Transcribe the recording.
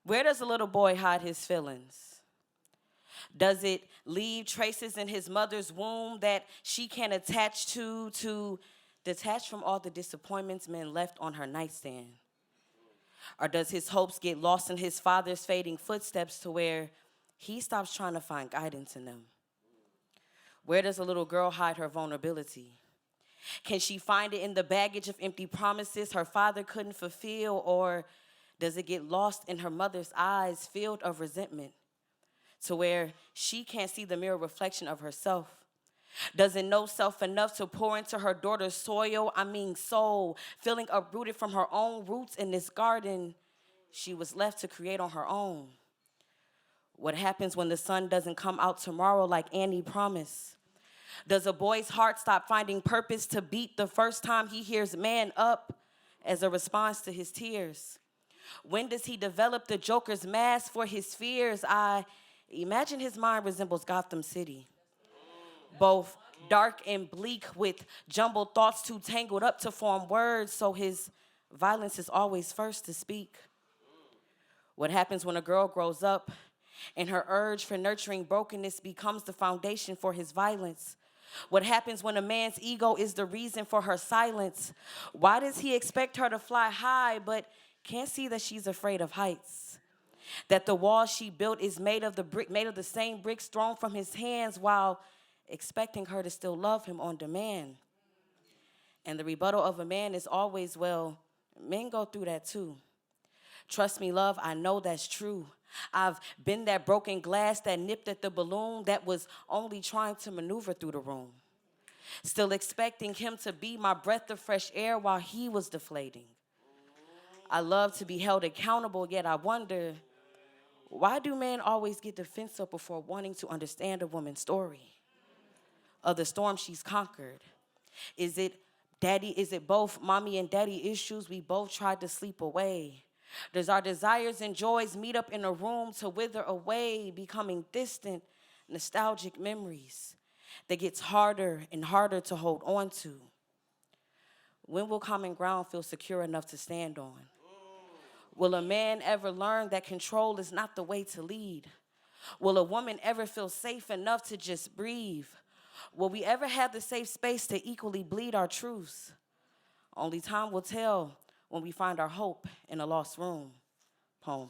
Where does a little boy hide his feelings? Does it leave traces in his mother's womb that she can attach to detach from all the disappointments men left on her nightstand? Or does his hopes get lost in his father's fading footsteps to where he stops trying to find guidance in them? Where does a little girl hide her vulnerability? Can she find it in the baggage of empty promises her father couldn't fulfill, or does it get lost in her mother's eyes filled of resentment to where she can't see the mirror reflection of herself? Doesn't know self enough to pour into her daughter's soil, I mean soul, feeling uprooted from her own roots in this garden she was left to create on her own. What happens when the sun doesn't come out tomorrow like Annie promised? Does a boy's heart stop finding purpose to beat the first time he hears man up as a response to his tears? When does he develop the Joker's mask for his fears? I imagine his mind resembles Gotham City, both dark and bleak with jumbled thoughts too tangled up to form words, so his violence is always first to speak. What happens when a girl grows up and her urge for nurturing brokenness becomes the foundation for his violence? What happens when a man's ego is the reason for her silence? Why does he expect her to fly high but can't see that she's afraid of heights? That the wall she built is made of the same bricks thrown from his hands while expecting her to still love him on demand. And the rebuttal of a man is always, well, men go through that too. Trust me, love, I know that's true. I've been that broken glass that nipped at the balloon that was only trying to maneuver through the room. Still expecting him to be my breath of fresh air while he was deflating. I love to be held accountable, yet I wonder, why do men always get defensive before wanting to understand a woman's story? Of the storm she's conquered? Is it both mommy and daddy issues we both tried to sleep away? Does our desires and joys meet up in a room to wither away, becoming distant, nostalgic memories that gets harder and harder to hold on to? When will common ground feel secure enough to stand on? Will a man ever learn that control is not the way to lead? Will a woman ever feel safe enough to just breathe? Will we ever have the safe space to equally bleed our truths? Only time will tell when we find our hope in a lost room. Poem.